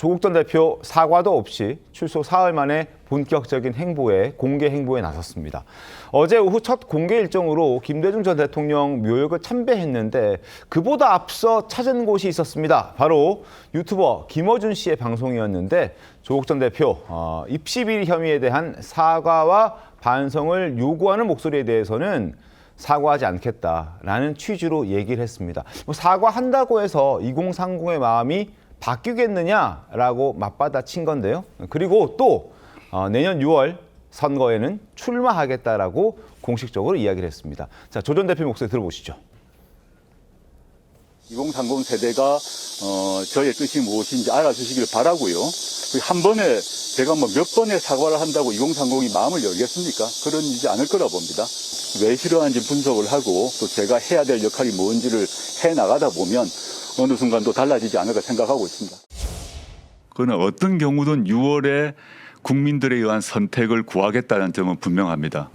조국 전 대표 사과도 없이 출소 사흘 만에 본격적인 공개 행보에 나섰습니다. 어제 오후 첫 공개 일정으로 김대중 전 대통령 묘역을 참배했는데 그보다 앞서 찾은 곳이 있었습니다. 바로 유튜버 김어준 씨의 방송이었는데 조국 전 대표 입시 비리 혐의에 대한 사과와 반성을 요구하는 목소리에 대해서는 사과하지 않겠다라는 취지로 얘기를 했습니다. 사과한다고 해서 2030의 마음이 바뀌겠느냐라고 맞받아친 건데요. 그리고 또 내년 6월 선거에는 출마하겠다라고 공식적으로 이야기를 했습니다. 자, 조 전 대표 목소리 들어보시죠. 2030 세대가 저의 뜻이 무엇인지 알아주시길 바라고요. 한 번에 제가 몇 번의 사과를 한다고 2030이 마음을 열겠습니까? 그러지 않을 거라 봅니다. 왜 싫어하는지 분석을 하고 또 제가 해야 될 역할이 뭔지를 해나가다 보면 어느 순간 또 달라지지 않을까 생각하고 있습니다. 그러나 어떤 경우든 6월에 국민들에 의한 선택을 구하겠다는 점은 분명합니다.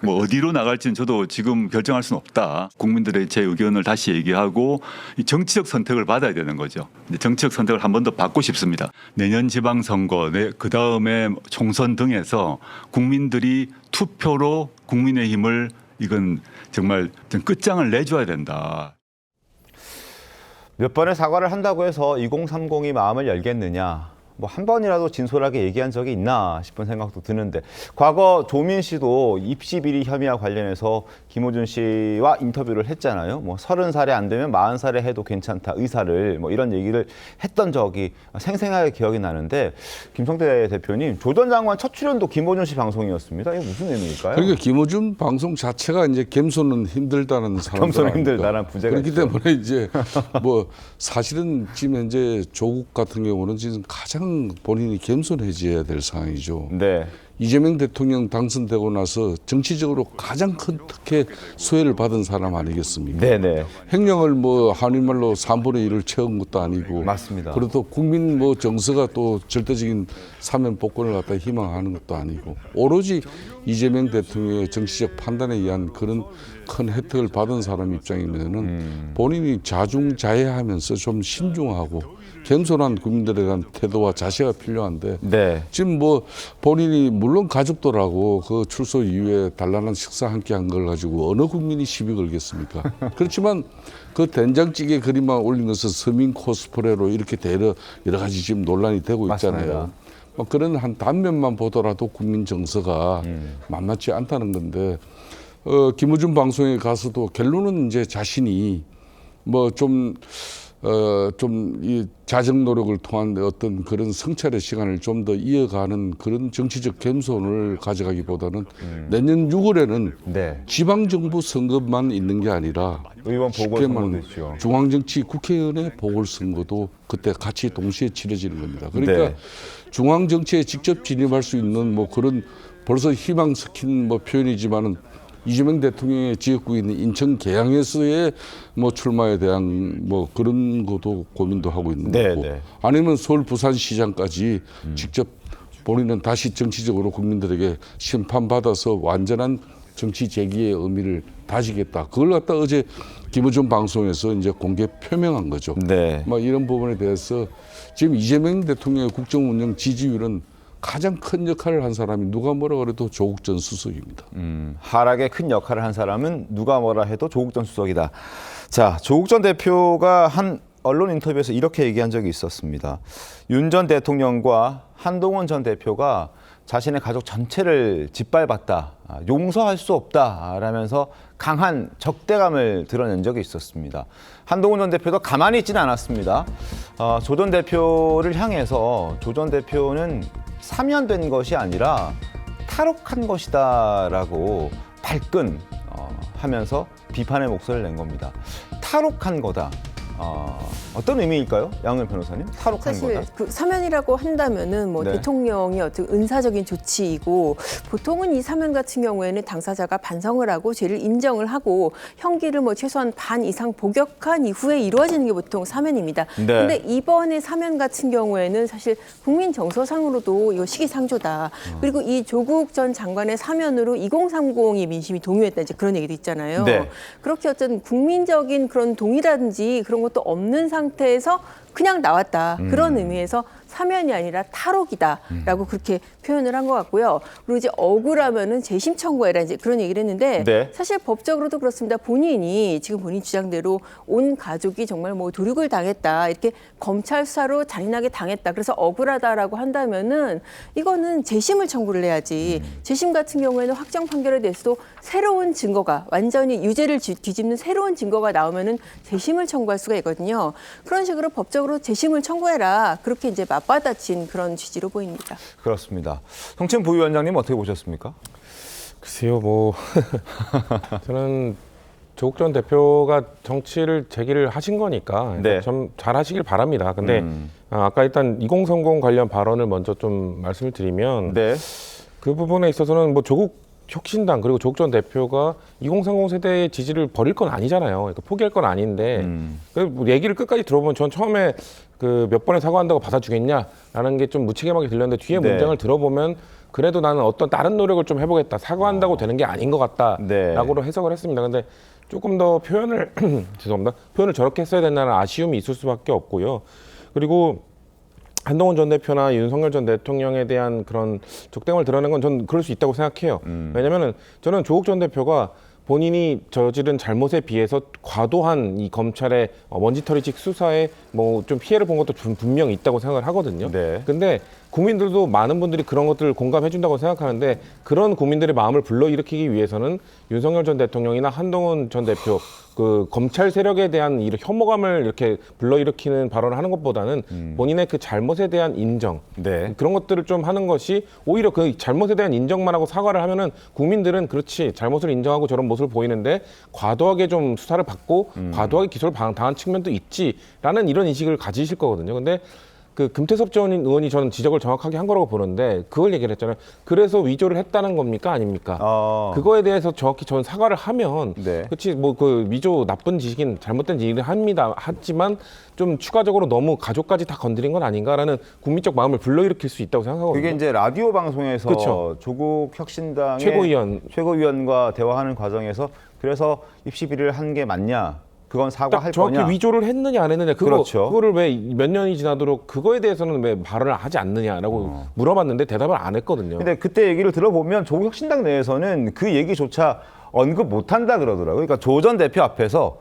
뭐 어디로 나갈지는 저도 지금 결정할 수는 없다. 국민들의 제 의견을 다시 얘기하고 이 정치적 선택을 받아야 되는 거죠. 정치적 선택을 한 번 더 받고 싶습니다. 내년 지방선거, 그 다음에 총선 등에서 국민들이 투표로 국민의힘을 이건 정말 끝장을 내줘야 된다. 몇 번의 사과를 한다고 해서 2030이 마음을 열겠느냐. 한 번이라도 진솔하게 얘기한 적이 있나 싶은 생각도 드는데 과거 조민 씨도 입시 비리 혐의와 관련해서 김어준 씨와 인터뷰를 했잖아요. 30살에 안 되면 40살에 해도 괜찮다 의사를 이런 얘기를 했던 적이 생생하게 기억이 나는데 김성태 대표님, 조 전 장관 첫 출연도 김어준 씨 방송이었습니다. 이게 무슨 의미일까요? 그러니까 김어준 방송 자체가 이제 겸손은 힘들다는 사람. 겸손은 힘들다는 부제가 그렇기 있죠. 때문에 이제 사실은 지금 현재 조국 같은 경우는 지금 가장 본인이 겸손해져야 될 상황이죠. 네. 이재명 대통령 당선되고 나서 정치적으로 가장 큰 특혜 수혜를 받은 사람 아니겠습니까? 네네. 횡령을 한일말로 3분의 1을 채운 것도 아니고. 맞습니다. 그래도 국민 정서가 또 절대적인 사면 복권을 갖다 희망하는 것도 아니고 오로지 이재명 대통령의 정치적 판단에 의한 그런 큰 혜택을 받은 사람 입장이면은 본인이 자중자애하면서 좀 신중하고 겸손한 국민들에 대한 태도와 자세가 필요한데 네. 지금 본인이 물론 가족들하고 그 출소 이후에 단란한 식사 함께 한 걸 가지고 어느 국민이 시비 걸겠습니까? 그렇지만 그 된장찌개 그림만 올린 것은 서민 코스프레로 이렇게 여러 가지 지금 논란이 되고 있잖아요. 맞습니다. 그런 한 단면만 보더라도 국민 정서가 만만치 않다는 건데 김어준 방송에 가서도 결론은 이제 자신이 이 자정 노력을 통한 어떤 그런 성찰의 시간을 좀 더 이어가는 그런 정치적 겸손을 가져가기보다는 내년 6월에는 네. 지방정부 선거만 있는 게 아니라 의원 보궐선거도 있죠. 중앙정치 국회의원의 보궐선거도 그때 같이 동시에 치러지는 겁니다. 그러니까 네. 중앙정치에 직접 진입할 수 있는 그런 벌써 희망 섞인 표현이지만은 이재명 대통령의 지역구인 인천 계양에서의 출마에 대한 그런 것도 고민도 하고 있는 거고 아니면 서울 부산시장까지 직접 본인은 다시 정치적으로 국민들에게 심판받아서 완전한 정치 재기의 의미를 다지겠다. 그걸 갖다 어제 김어준 방송에서 이제 공개 표명한 거죠. 네. 이런 부분에 대해서 지금 이재명 대통령의 국정 운영 지지율은 가장 큰 역할을 한 사람이 누가 뭐라 그래도 조국 전 수석입니다. 하락에 큰 역할을 한 사람은 누가 뭐라 해도 조국 전 수석이다. 자, 조국 전 대표가 한 언론 인터뷰에서 이렇게 얘기한 적이 있었습니다. 윤 전 대통령과 한동훈 전 대표가 자신의 가족 전체를 짓밟았다, 용서할 수 없다라면서 강한 적대감을 드러낸 적이 있었습니다. 한동훈 전 대표도 가만히 있지는 않았습니다. 조 전 대표를 향해서 조 전 대표는 사면된 것이 아니라 탈옥한 것이다라고 발끈 하면서 비판의 목소리를 낸 겁니다. 탈옥한 거다. 어떤 의미일까요? 양은 변호사님? 탈옥한 사실 거다? 그 사면이라고 한다면은 네. 대통령의 어떤 은사적인 조치이고 보통은 이 사면 같은 경우에는 당사자가 반성을 하고 죄를 인정을 하고 형기를 최소한 반 이상 복역한 이후에 이루어지는 게 보통 사면입니다. 네. 그런데 이번에 사면 같은 경우에는 사실 국민 정서상으로도 이거 시기상조다. 그리고 이 조국 전 장관의 사면으로 2030이 민심이 동요했다 이제 그런 얘기도 있잖아요. 네. 그렇게 어떤 국민적인 그런 동의라든지 그런 것도 없는 상태에서 그냥 나왔다. 그런 의미에서 사면이 아니라 탈옥이다라고 그렇게 표현을 한 것 같고요. 그리고 이제 억울하면은 재심 청구해라 이제 그런 얘기를 했는데 네. 사실 법적으로도 그렇습니다. 본인이 지금 본인 주장대로 온 가족이 정말 뭐 도륙을 당했다 이렇게 검찰 수사로 잔인하게 당했다. 그래서 억울하다라고 한다면은 이거는 재심을 청구를 해야지. 재심 같은 경우에는 확정 판결에 대해서도 새로운 증거가 완전히 유죄를 뒤집는 새로운 증거가 나오면은 재심을 청구할 수가 있거든요. 그런 식으로 법적으로 재심을 청구해라. 그렇게 이제 맞받아친 그런 취지로 보입니다. 그렇습니다. 성천 부위원장님 어떻게 보셨습니까? 글쎄요, 뭐 저는 조국 전 대표가 정치를 제기를 하신 거니까 네. 좀 잘하시길 바랍니다. 근데 아까 일단 2030 관련 발언을 먼저 좀 말씀을 드리면 네. 그 부분에 있어서는 뭐 조국 혁신당 그리고 조국 전 대표가 2030 세대의 지지를 버릴 건 아니잖아요. 그러니까 포기할 건 아닌데 그 얘기를 끝까지 들어보면 전 처음에 그 몇 번에 사과한다고 받아주겠냐라는 게 좀 무책임하게 들렸는데 뒤에 네. 문장을 들어보면 그래도 나는 어떤 다른 노력을 좀 해보겠다. 사과한다고 되는 게 아닌 것 같다라고 네. 해석을 했습니다. 근데 조금 더 표현을 죄송합니다. 표현을 저렇게 했어야 된다는 아쉬움이 있을 수밖에 없고요. 그리고 한동훈 전 대표나 윤석열 전 대통령에 대한 그런 적대감을 드러낸 건 전 그럴 수 있다고 생각해요. 왜냐면은 저는 조국 전 대표가 본인이 저지른 잘못에 비해서 과도한 이 검찰의 먼지털이식 수사에 뭐 좀 피해를 본 것도 분명히 있다고 생각을 하거든요. 네. 근데 국민들도 많은 분들이 그런 것들을 공감해 준다고 생각하는데 그런 국민들의 마음을 불러일으키기 위해서는 윤석열 전 대통령이나 한동훈 전 대표 그 검찰 세력에 대한 이런 혐오감을 이렇게 불러일으키는 발언을 하는 것보다는 본인의 그 잘못에 대한 인정 네. 그런 것들을 좀 하는 것이 오히려 그 잘못에 대한 인정만 하고 사과를 하면은 국민들은 그렇지 잘못을 인정하고 저런 모습을 보이는데 과도하게 좀 수사를 받고 과도하게 기소를 당한 측면도 있지라는 이런 인식을 가지실 거거든요. 근데 그 금태섭 전 의원이 저는 지적을 정확하게 한 거라고 보는데 그걸 얘기를 했잖아요. 그래서 위조를 했다는 겁니까 아닙니까? 그거에 대해서 정확히 저는 사과를 하면 네. 그렇지 뭐 그 위조 나쁜 짓이긴 잘못된 일을 합니다. 하지만 좀 추가적으로 너무 가족까지 다 건드린 건 아닌가라는 국민적 마음을 불러일으킬 수 있다고 생각하거든요. 그게 이제 라디오 방송에서 그쵸. 조국 혁신당의 최고위원. 과 대화하는 과정에서 그래서 입시 비리를 한 게 맞냐? 그건 딱 사과할 정확히 거냐? 위조를 했느냐 안 했느냐 그렇죠. 그거를 왜 몇 년이 지나도록 그거에 대해서는 왜 발언을 하지 않느냐라고 물어봤는데 대답을 안 했거든요. 근데 그때 얘기를 들어보면 조국 혁신당 내에서는 그 얘기조차 언급 못한다 그러더라고요. 그러니까 조 전 대표 앞에서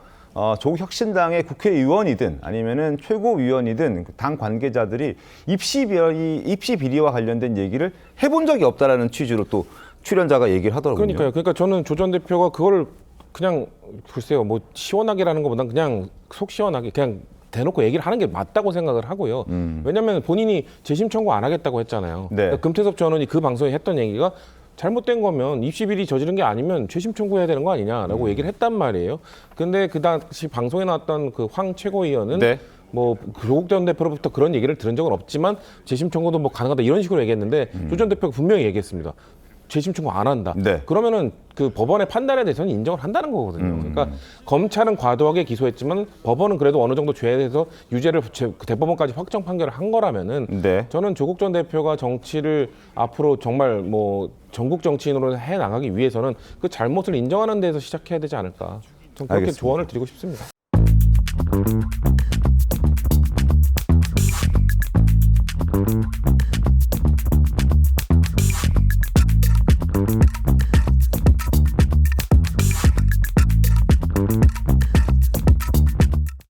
조국 혁신당의 국회의원이든 아니면은 최고위원이든 당 관계자들이 입시 비리와 관련된 얘기를 해본 적이 없다라는 취지로 또 출연자가 얘기를 하더라고요. 그러니까요. 그러니까 저는 조 전 대표가 그거를 그냥 글쎄요, 뭐 시원하게라는 것보다는 그냥 속 시원하게 그냥 대놓고 얘기를 하는 게 맞다고 생각을 하고요. 왜냐하면 본인이 재심 청구 안 하겠다고 했잖아요. 네. 그러니까 금태섭 전 의원이 그 방송에 했던 얘기가 잘못된 거면 입시 비리 저지른 게 아니면 재심 청구해야 되는 거 아니냐라고 얘기를 했단 말이에요. 근데 그 당시 방송에 나왔던 그 황 최고위원은 네. 뭐 조국 전 대표로부터 그런 얘기를 들은 적은 없지만 재심 청구도 뭐 가능하다 이런 식으로 얘기했는데 조 전 대표가 분명히 얘기했습니다. 재심 청구 안 한다. 네. 그러면은 그 법원의 판단에 대해서는 인정을 한다는 거거든요. 그러니까 검찰은 과도하게 기소했지만 법원은 그래도 어느 정도 죄에 대해서 유죄를 대법원까지 확정 판결을 한 거라면은 네. 저는 조국 전 대표가 정치를 앞으로 정말 뭐 전국 정치인으로 해 나가기 위해서는 그 잘못을 인정하는 데서 시작해야 되지 않을까. 전 그렇게 알겠습니다. 조언을 드리고 싶습니다.